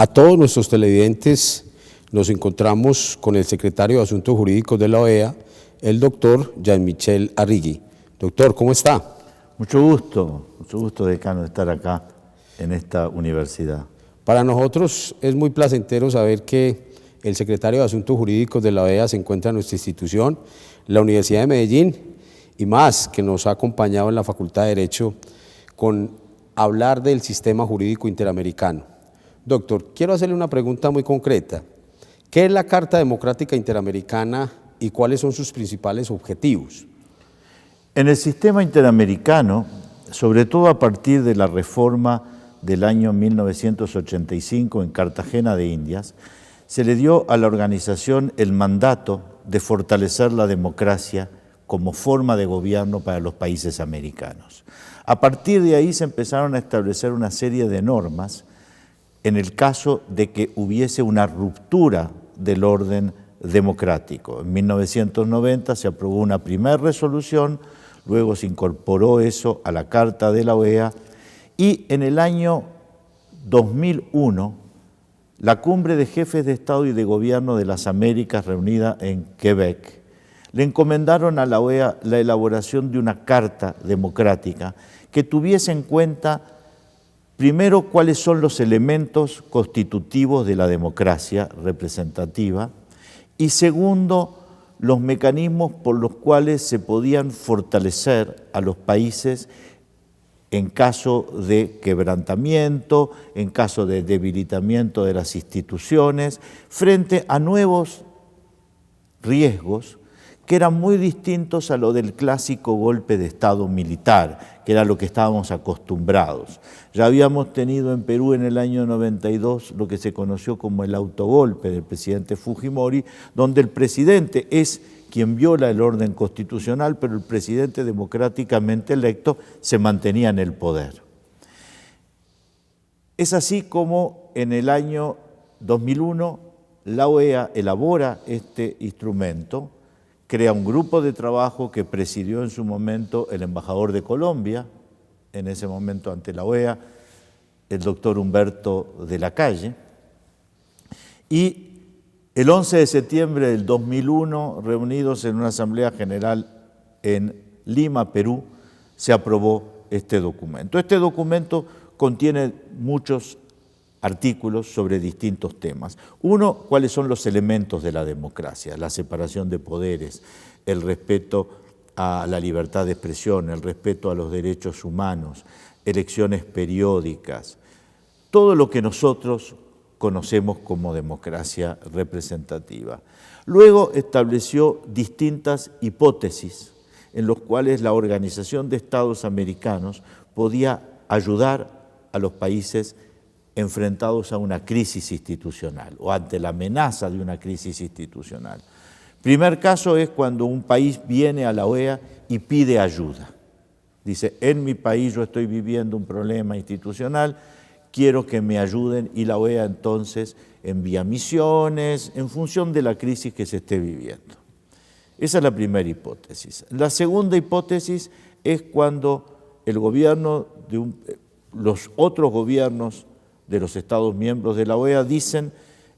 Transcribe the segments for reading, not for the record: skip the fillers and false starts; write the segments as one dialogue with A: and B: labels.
A: A todos nuestros televidentes nos encontramos con el secretario de Asuntos Jurídicos de la OEA, el doctor Jean-Michel Arrigui. Doctor, ¿cómo está?
B: Mucho gusto, decano, de estar acá en esta universidad.
A: Para nosotros es muy placentero saber que el secretario de Asuntos Jurídicos de la OEA se encuentra en nuestra institución, la Universidad de Medellín, y más que nos ha acompañado en la Facultad de Derecho con hablar del sistema jurídico interamericano. Doctor, quiero hacerle una pregunta muy concreta. ¿Qué es la Carta Democrática Interamericana y cuáles son sus principales objetivos?
B: En el sistema interamericano, sobre todo a partir de la reforma del año 1985 en Cartagena de Indias, se le dio a la organización el mandato de fortalecer la democracia como forma de gobierno para los países americanos. A partir de ahí se empezaron a establecer una serie de normas en el caso de que hubiese una ruptura del orden democrático. En 1990 se aprobó una primera resolución, luego se incorporó eso a la Carta de la OEA y en el año 2001 la Cumbre de Jefes de Estado y de Gobierno de las Américas reunida en Quebec le encomendaron a la OEA la elaboración de una Carta Democrática que tuviese en cuenta primero, cuáles son los elementos constitutivos de la democracia representativa y segundo, los mecanismos por los cuales se podían fortalecer a los países en caso de quebrantamiento, en caso de debilitamiento de las instituciones, frente a nuevos riesgos que eran muy distintos a lo del clásico golpe de Estado militar, que era lo que estábamos acostumbrados. Ya habíamos tenido en Perú en el año 92 lo que se conoció como el autogolpe del presidente Fujimori, donde el presidente es quien viola el orden constitucional, pero el presidente democráticamente electo se mantenía en el poder. Es así como en el año 2001 la OEA elabora este instrumento, crea un grupo de trabajo que presidió en su momento el embajador de Colombia, en ese momento ante la OEA, el doctor Humberto de la Calle, y el 11 de septiembre del 2001, reunidos en una asamblea general en Lima, Perú, se aprobó este documento. Este documento contiene muchos artículos sobre distintos temas. Uno, cuáles son los elementos de la democracia, la separación de poderes, el respeto a la libertad de expresión, el respeto a los derechos humanos, elecciones periódicas, todo lo que nosotros conocemos como democracia representativa. Luego estableció distintas hipótesis en las cuales la Organización de Estados Americanos podía ayudar a los países enfrentados a una crisis institucional o ante la amenaza de una crisis institucional. Primer caso es cuando un país viene a la OEA y pide ayuda. Dice, en mi país yo estoy viviendo un problema institucional, quiero que me ayuden, y la OEA entonces envía misiones en función de la crisis que se esté viviendo. Esa es la primera hipótesis. La segunda hipótesis es cuando el gobierno los otros gobiernos de los Estados miembros de la OEA dicen,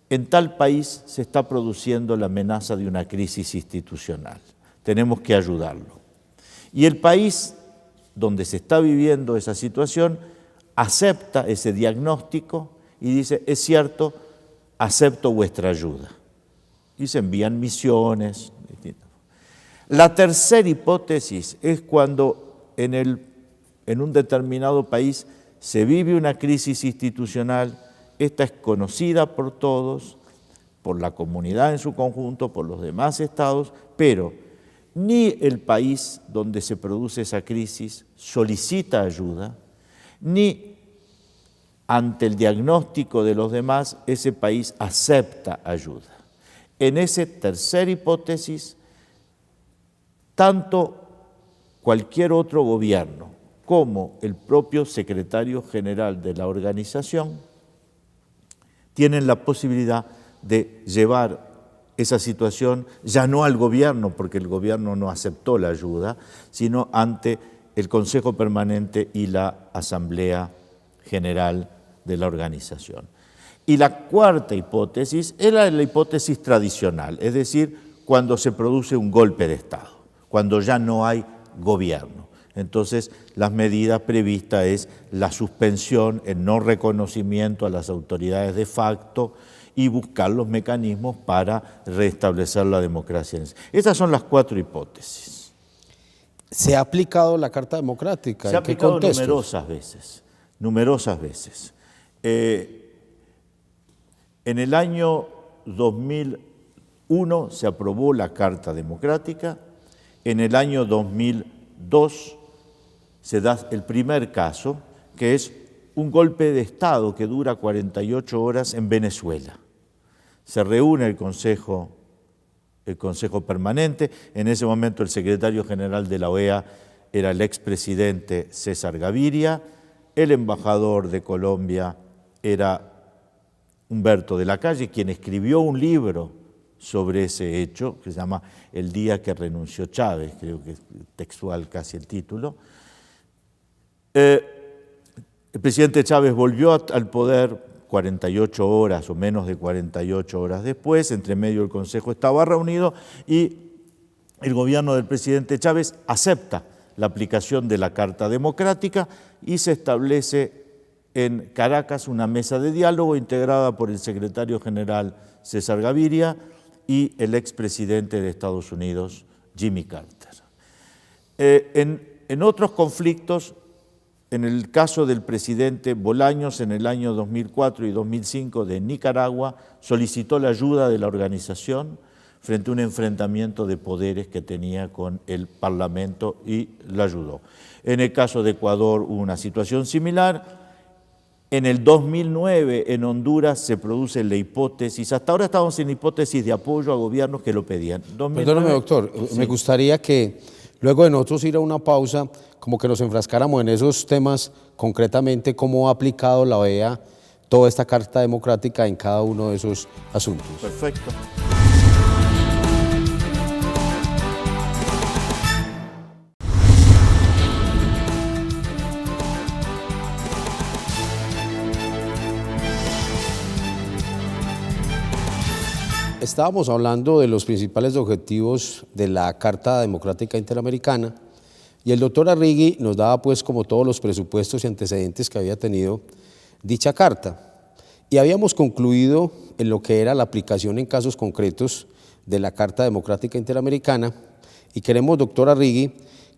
B: en tal país se está produciendo la amenaza de una crisis institucional, tenemos que ayudarlo. Y el país donde se está viviendo esa situación acepta ese diagnóstico y dice, es cierto, acepto vuestra ayuda. Y se envían misiones. La tercera hipótesis es cuando en un determinado país se vive una crisis institucional, esta es conocida por todos, por la comunidad en su conjunto, por los demás estados, pero ni el país donde se produce esa crisis solicita ayuda, ni ante el diagnóstico de los demás ese país acepta ayuda. En esa tercera hipótesis, tanto cualquier otro gobierno como el propio secretario general de la organización tienen la posibilidad de llevar esa situación ya no al gobierno, porque el gobierno no aceptó la ayuda, sino ante el Consejo Permanente y la Asamblea General de la organización. Y la cuarta hipótesis era la hipótesis tradicional, es decir, cuando se produce un golpe de Estado, cuando ya no hay gobierno. Entonces, las medidas previstas es la suspensión, el no reconocimiento a las autoridades de facto y buscar los mecanismos para restablecer la democracia. Esas son las cuatro hipótesis.
A: ¿Se ha aplicado la Carta Democrática?
B: Se ha aplicado numerosas veces. En el año 2001 se aprobó la Carta Democrática, en el año 2002 se da el primer caso, que es un golpe de Estado que dura 48 horas en Venezuela. Se reúne el Consejo Permanente, en ese momento el secretario general de la OEA era el expresidente César Gaviria, el embajador de Colombia era Humberto de la Calle, quien escribió un libro sobre ese hecho, que se llama El día que renunció Chávez, creo que es textual casi el título. El presidente Chávez volvió al poder 48 horas o menos de 48 horas después, entre medio el Consejo estaba reunido y el gobierno del presidente Chávez acepta la aplicación de la Carta Democrática y se establece en Caracas una mesa de diálogo integrada por el secretario general César Gaviria y el expresidente de Estados Unidos, Jimmy Carter. En otros conflictos, en el caso del presidente Bolaños en el año 2004 y 2005 de Nicaragua, solicitó la ayuda de la organización frente a un enfrentamiento de poderes que tenía con el Parlamento y la ayudó. En el caso de Ecuador hubo una situación similar. En el 2009 en Honduras se produce la hipótesis, hasta ahora estábamos en hipótesis de apoyo a gobiernos que lo pedían.
A: Perdóname, doctor, sí. Me gustaría que luego de nosotros ir a una pausa, como que nos enfrascáramos en esos temas, concretamente cómo ha aplicado la OEA toda esta Carta Democrática en cada uno de esos asuntos.
B: Perfecto.
A: Estábamos hablando de los principales objetivos de la Carta Democrática Interamericana y el doctor Arrigui nos daba pues como todos los presupuestos y antecedentes que había tenido dicha carta. Y habíamos concluido en lo que era la aplicación en casos concretos de la Carta Democrática Interamericana y queremos, doctor Arrigui,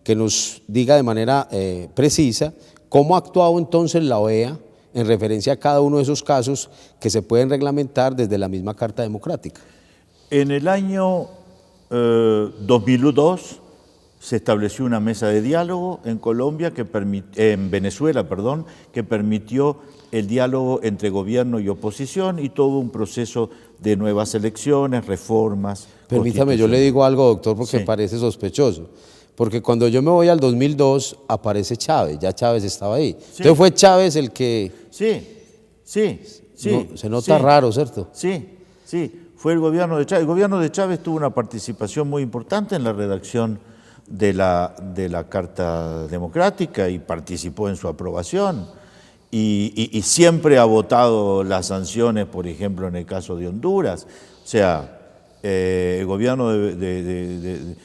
A: que nos diga de manera precisa cómo ha actuado entonces la OEA en referencia a cada uno de esos casos que se pueden reglamentar desde la misma Carta Democrática.
B: En el año 2002 se estableció una mesa de diálogo en Venezuela, que permitió el diálogo entre gobierno y oposición y todo un proceso de nuevas elecciones, reformas.
A: Permítame, yo le digo algo, doctor, porque me parece sospechoso. Porque cuando yo me voy al 2002 aparece Chávez, ya Chávez estaba ahí. Sí. Entonces fue Chávez el que...
B: Sí.
A: No, se nota raro, ¿cierto?
B: Sí, fue el gobierno de Chávez. El gobierno de Chávez tuvo una participación muy importante en la redacción de la Carta Democrática y participó en su aprobación. Y siempre ha votado las sanciones, por ejemplo, en el caso de Honduras. O sea, el gobierno de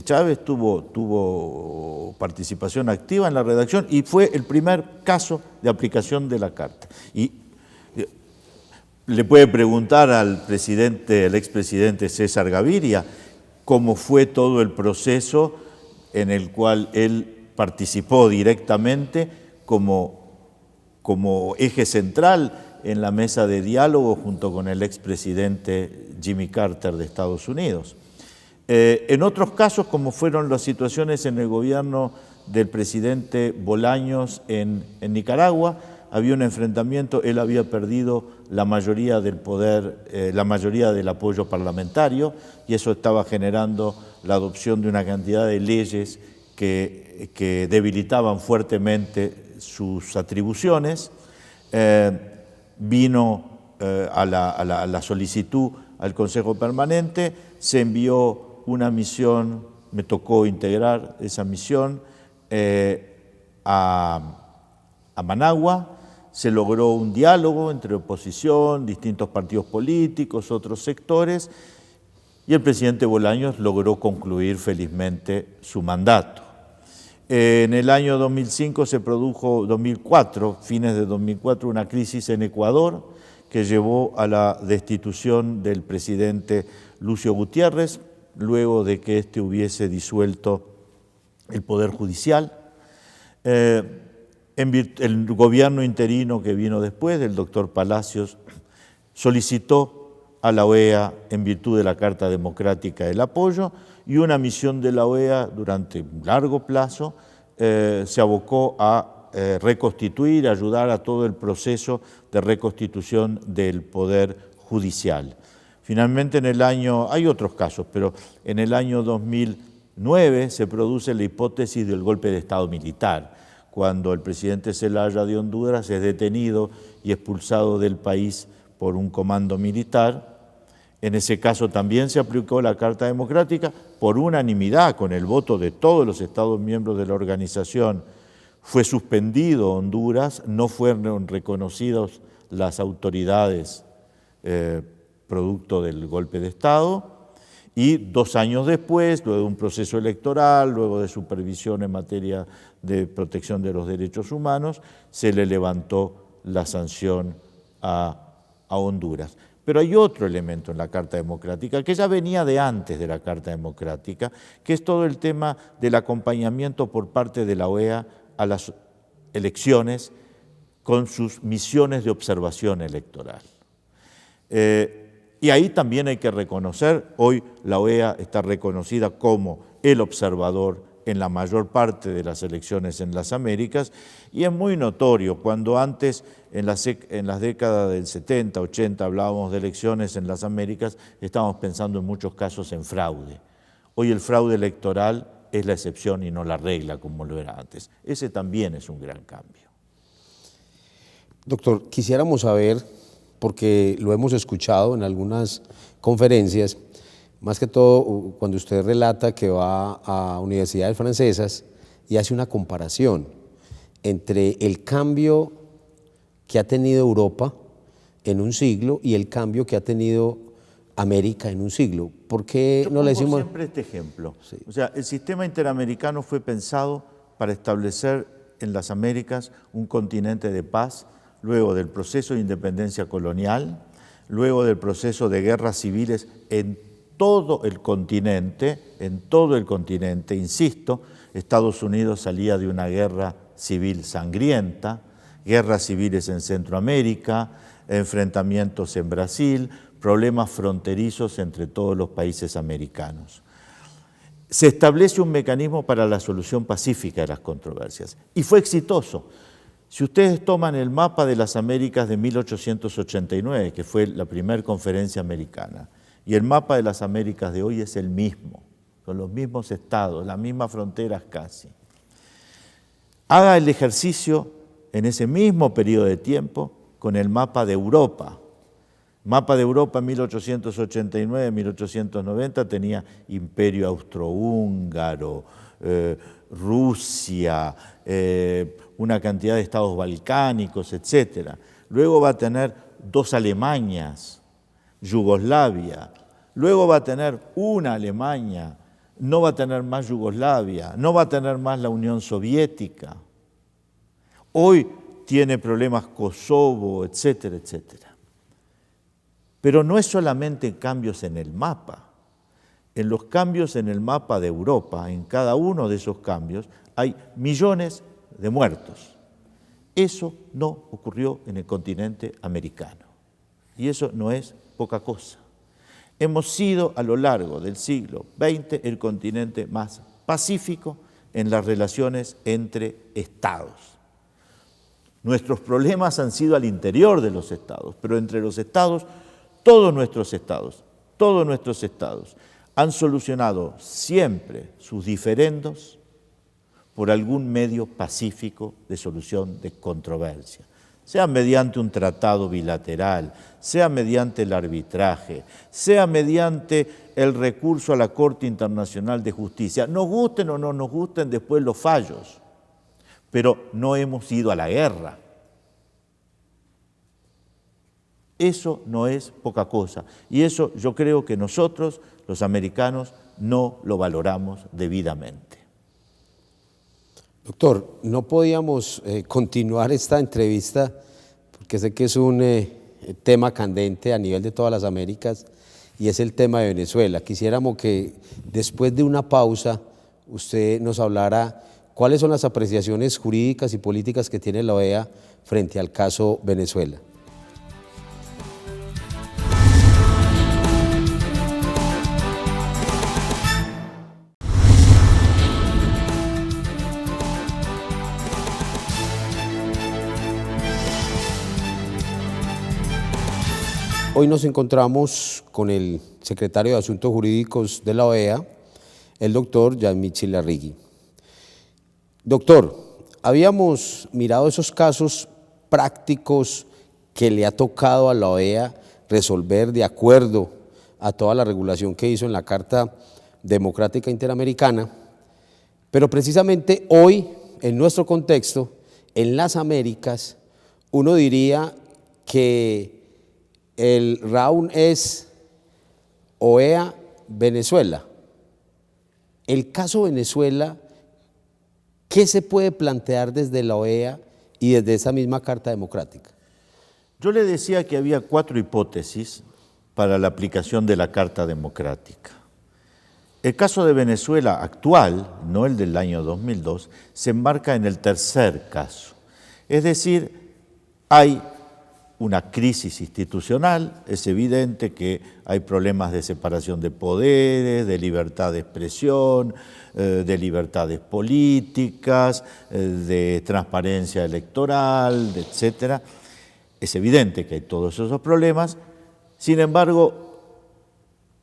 B: Chávez tuvo participación activa en la redacción y fue el primer caso de aplicación de la Carta. Y le puede preguntar al expresidente César Gaviria cómo fue todo el proceso en el cual él participó directamente como eje central en la mesa de diálogo junto con el expresidente Jimmy Carter de Estados Unidos. En otros casos, como fueron las situaciones en el gobierno del presidente Bolaños en Nicaragua, había un enfrentamiento, él había perdido la mayoría del poder, la mayoría del apoyo parlamentario, y eso estaba generando la adopción de una cantidad de leyes que debilitaban fuertemente sus atribuciones. Vino a la solicitud al Consejo Permanente, se envió una misión, me tocó integrar esa misión a Managua, se logró un diálogo entre oposición, distintos partidos políticos, otros sectores, y el presidente Bolaños logró concluir felizmente su mandato. En el año 2005 se produjo, 2004, fines de 2004, una crisis en Ecuador que llevó a la destitución del presidente Lucio Gutiérrez, luego de que éste hubiese disuelto el Poder Judicial. El gobierno interino que vino después, del doctor Palacios, solicitó a la OEA, en virtud de la Carta Democrática, el apoyo, y una misión de la OEA durante un largo plazo se abocó a reconstituir, ayudar a todo el proceso de reconstitución del Poder Judicial. Finalmente hay otros casos, pero en el año 2009 se produce la hipótesis del golpe de Estado militar, cuando el presidente Zelaya de Honduras es detenido y expulsado del país por un comando militar. En ese caso también se aplicó la Carta Democrática por unanimidad, con el voto de todos los Estados miembros de la organización. Fue suspendido Honduras, no fueron reconocidas las autoridades producto del golpe de Estado, y 2 años después, luego de un proceso electoral, luego de supervisión en materia de protección de los derechos humanos, se le levantó la sanción a Honduras. Pero hay otro elemento en la Carta Democrática que ya venía de antes de la Carta Democrática, que es todo el tema del acompañamiento por parte de la OEA a las elecciones con sus misiones de observación electoral. Y ahí también hay que reconocer, hoy la OEA está reconocida como el observador en la mayor parte de las elecciones en las Américas, y es muy notorio, cuando antes en las décadas del 70, 80 hablábamos de elecciones en las Américas, estábamos pensando en muchos casos en fraude. Hoy el fraude electoral es la excepción y no la regla como lo era antes. Ese también es un gran cambio.
A: Doctor, quisiéramos saber, porque lo hemos escuchado en algunas conferencias, más que todo cuando usted relata que va a universidades francesas y hace una comparación entre el cambio que ha tenido Europa en un siglo y el cambio que ha tenido América en un siglo. ¿Por qué no le decimos?
B: Yo pongo siempre este ejemplo.
A: Sí.
B: O sea, el sistema interamericano fue pensado para establecer en las Américas un continente de paz, luego del proceso de independencia colonial, luego del proceso de guerras civiles en todo el continente, insisto, Estados Unidos salía de una guerra civil sangrienta, guerras civiles en Centroamérica, enfrentamientos en Brasil, problemas fronterizos entre todos los países americanos. Se establece un mecanismo para la solución pacífica de las controversias y fue exitoso. Si ustedes toman el mapa de las Américas de 1889, que fue la primera conferencia americana, y el mapa de las Américas de hoy es el mismo, son los mismos estados, las mismas fronteras casi. Haga el ejercicio en ese mismo periodo de tiempo con el mapa de Europa. Mapa de Europa en 1889-1890 tenía Imperio Austrohúngaro, Rusia, una cantidad de estados balcánicos, etc. Luego va a tener 2 Alemanias, Yugoslavia, luego va a tener una Alemania, no va a tener más Yugoslavia, no va a tener más la Unión Soviética. Hoy tiene problemas Kosovo, etcétera, etcétera. Pero no es solamente cambios en el mapa. En los cambios en el mapa de Europa, en cada uno de esos cambios, hay millones de muertos. Eso no ocurrió en el continente americano. Y eso no es poca cosa. Hemos sido a lo largo del siglo XX el continente más pacífico en las relaciones entre estados. Nuestros problemas han sido al interior de los estados, pero entre los estados, todos nuestros estados han solucionado siempre sus diferendos por algún medio pacífico de solución de controversia, sea mediante un tratado bilateral, sea mediante el arbitraje, sea mediante el recurso a la Corte Internacional de Justicia. Nos gusten o no nos gusten después los fallos, pero no hemos ido a la guerra. Eso no es poca cosa. Y eso yo creo que nosotros, los americanos, no lo valoramos debidamente.
A: Doctor, no podíamos continuar esta entrevista porque sé que es un tema candente a nivel de todas las Américas y es el tema de Venezuela. Quisiéramos que después de una pausa usted nos hablara cuáles son las apreciaciones jurídicas y políticas que tiene la OEA frente al caso Venezuela. Hoy nos encontramos con el secretario de Asuntos Jurídicos de la OEA, el doctor Gianmichi Larrigui. Doctor, habíamos mirado esos casos prácticos que le ha tocado a la OEA resolver de acuerdo a toda la regulación que hizo en la Carta Democrática Interamericana, pero precisamente hoy, en nuestro contexto, en las Américas, uno diría que el round es OEA-Venezuela. El caso Venezuela, ¿qué se puede plantear desde la OEA y desde esa misma Carta Democrática?
B: Yo le decía que había 4 hipótesis para la aplicación de la Carta Democrática. El caso de Venezuela actual, no el del año 2002, se enmarca en el tercer caso. Es decir, hay una crisis institucional, es evidente que hay problemas de separación de poderes, de libertad de expresión, de libertades políticas, de transparencia electoral, etc. Es evidente que hay todos esos problemas, sin embargo,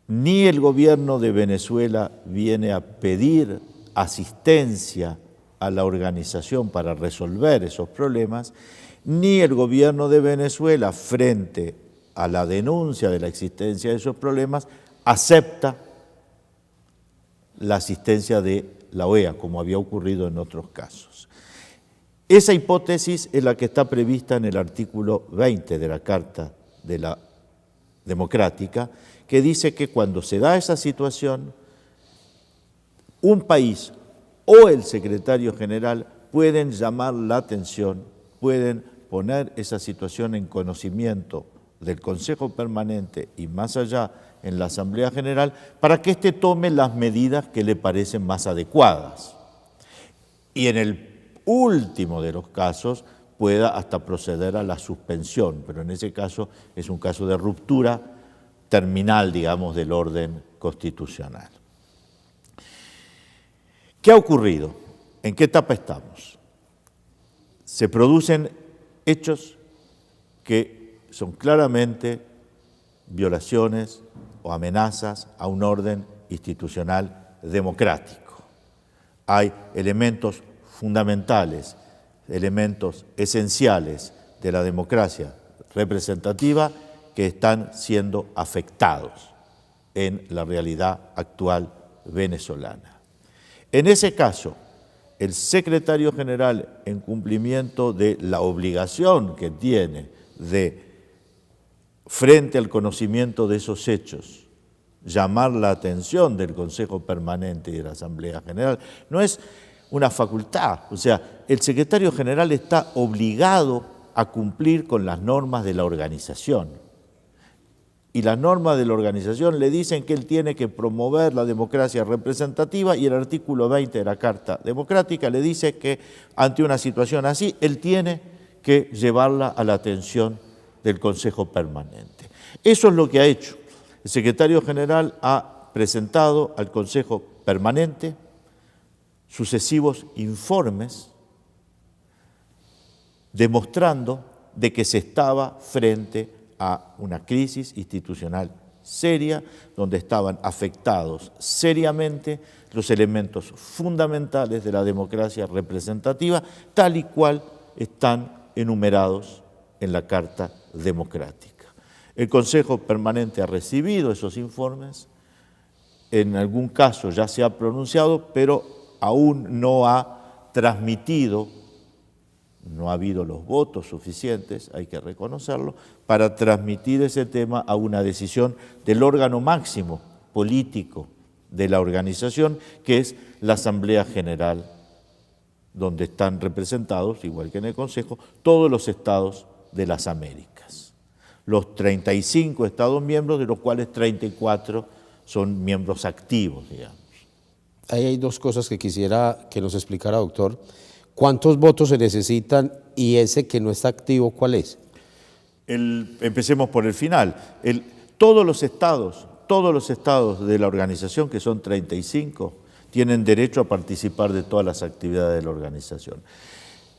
B: ni el gobierno de Venezuela viene a pedir asistencia a la organización para resolver esos problemas, ni el gobierno de Venezuela, frente a la denuncia de la existencia de esos problemas, acepta la asistencia de la OEA, como había ocurrido en otros casos. Esa hipótesis es la que está prevista en el artículo 20 de la Carta de la Democrática, que dice que cuando se da esa situación, un país o el secretario general pueden llamar la atención, pueden poner esa situación en conocimiento del Consejo Permanente y más allá en la Asamblea General para que éste tome las medidas que le parecen más adecuadas. Y en el último de los casos pueda hasta proceder a la suspensión, pero en ese caso es un caso de ruptura terminal, digamos, del orden constitucional. ¿Qué ha ocurrido? ¿En qué etapa estamos? Se producen hechos que son claramente violaciones o amenazas a un orden institucional democrático. Hay elementos fundamentales, elementos esenciales de la democracia representativa que están siendo afectados en la realidad actual venezolana. En ese caso, el secretario general, en cumplimiento de la obligación que tiene de, frente al conocimiento de esos hechos, llamar la atención del Consejo Permanente y de la Asamblea General, no es una facultad, o sea, el secretario general está obligado a cumplir con las normas de la organización. Y las normas de la organización le dicen que él tiene que promover la democracia representativa y el artículo 20 de la Carta Democrática le dice que ante una situación así, él tiene que llevarla a la atención del Consejo Permanente. Eso es lo que ha hecho. El secretario general ha presentado al Consejo Permanente sucesivos informes demostrando de que se estaba frente a una crisis institucional seria, donde estaban afectados seriamente los elementos fundamentales de la democracia representativa, tal y cual están enumerados en la Carta Democrática. El Consejo Permanente ha recibido esos informes, en algún caso ya se ha pronunciado, pero aún no ha transmitido no ha habido los votos suficientes, hay que reconocerlo, para transmitir ese tema a una decisión del órgano máximo político de la organización, que es la Asamblea General, donde están representados, igual que en el Consejo, todos los estados de las Américas. Los 35 estados miembros, de los cuales 34 son miembros activos, digamos.
A: Ahí hay dos cosas que quisiera que nos explicara, doctor. ¿Cuántos votos se necesitan y ese que no está activo, cuál es?
B: Empecemos por el final. Todos los estados de la organización, que son 35, tienen derecho a participar de todas las actividades de la organización.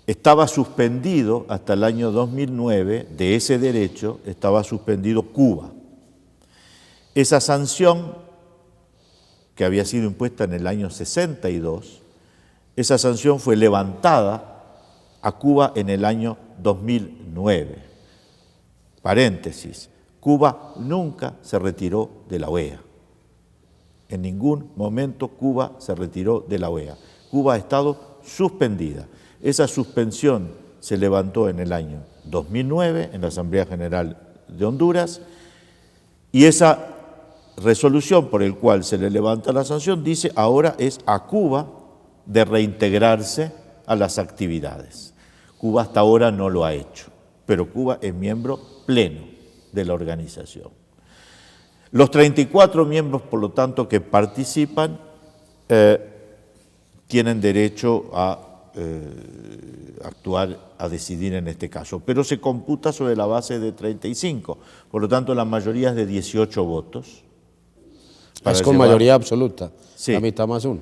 B: Estaba suspendido hasta el año 2009, de ese derecho, estaba suspendido Cuba. Esa sanción, que había sido impuesta en el año 62, esa sanción fue levantada a Cuba en el año 2009. Paréntesis, Cuba nunca se retiró de la OEA. En ningún momento Cuba se retiró de la OEA. Cuba ha estado suspendida. Esa suspensión se levantó en el año 2009 en la Asamblea General de Honduras y esa resolución por el cual se le levanta la sanción dice ahora es a Cuba de reintegrarse a las actividades. Cuba hasta ahora no lo ha hecho, pero Cuba es miembro pleno de la organización. Los 34 miembros, por lo tanto, que participan, tienen derecho a actuar, a decidir en este caso, pero se computa sobre la base de 35, por lo tanto la mayoría es de 18 votos.
A: Es con mayoría absoluta,
B: sí,
A: la mitad más uno.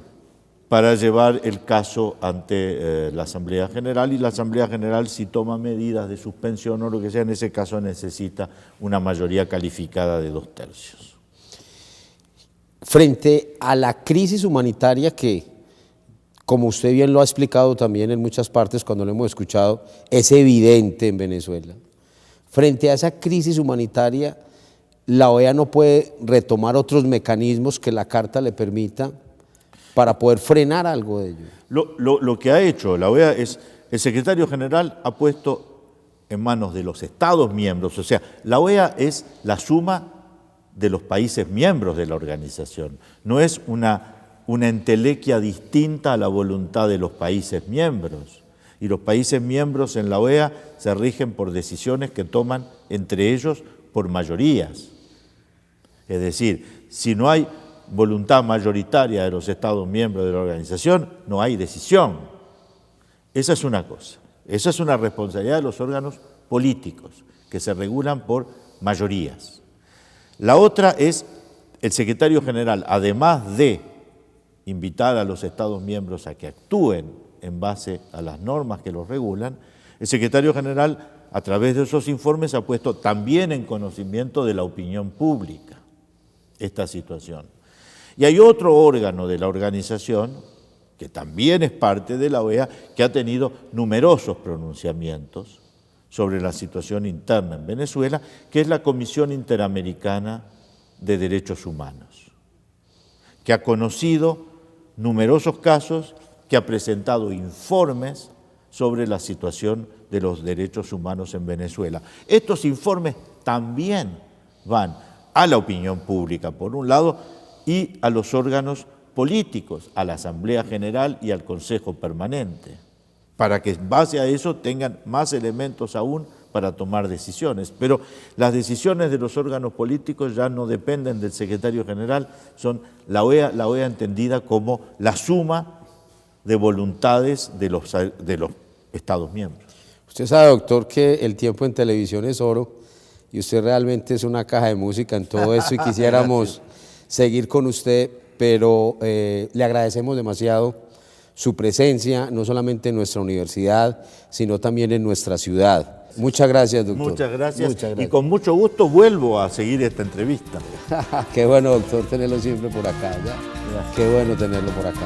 B: Para llevar el caso ante la Asamblea General, y la Asamblea General, si toma medidas de suspensión o lo que sea, en ese caso necesita una mayoría calificada de 2/3.
A: Frente a la crisis humanitaria que, como usted bien lo ha explicado también en muchas partes cuando lo hemos escuchado, es evidente en Venezuela. Frente a esa crisis humanitaria, la OEA no puede retomar otros mecanismos que la Carta le permita para poder frenar algo de ello.
B: Lo que ha hecho la OEA es, el secretario general ha puesto en manos de los Estados miembros, o sea, la OEA es la suma de los países miembros de la organización, no es una entelequia distinta a la voluntad de los países miembros. Y los países miembros en la OEA se rigen por decisiones que toman entre ellos por mayorías. Es decir, si no hay voluntad mayoritaria de los Estados miembros de la organización, no hay decisión. Esa es una cosa. Esa es una responsabilidad de los órganos políticos, que se regulan por mayorías. La otra es el secretario general, además de invitar a los Estados miembros a que actúen en base a las normas que los regulan, el secretario general, a través de esos informes, ha puesto también en conocimiento de la opinión pública esta situación. Y hay otro órgano de la organización, que también es parte de la OEA, que ha tenido numerosos pronunciamientos sobre la situación interna en Venezuela, que es la Comisión Interamericana de Derechos Humanos, que ha conocido numerosos casos, que ha presentado informes sobre la situación de los derechos humanos en Venezuela. Estos informes también van a la opinión pública, por un lado, y a los órganos políticos, a la Asamblea General y al Consejo Permanente, para que en base a eso tengan más elementos aún para tomar decisiones. Pero las decisiones de los órganos políticos ya no dependen del secretario general, son la OEA entendida como la suma de voluntades de los Estados miembros.
A: Usted sabe, doctor, que el tiempo en televisión es oro y usted realmente es una caja de música en todo esto y quisiéramos seguir con usted, pero le agradecemos demasiado su presencia, no solamente en nuestra universidad, sino también en nuestra ciudad. Muchas gracias, doctor.
B: Muchas gracias. Y con mucho gusto vuelvo a seguir esta entrevista.
A: Qué bueno, doctor, tenerlo siempre por acá. ¿Ya? Qué bueno tenerlo por acá.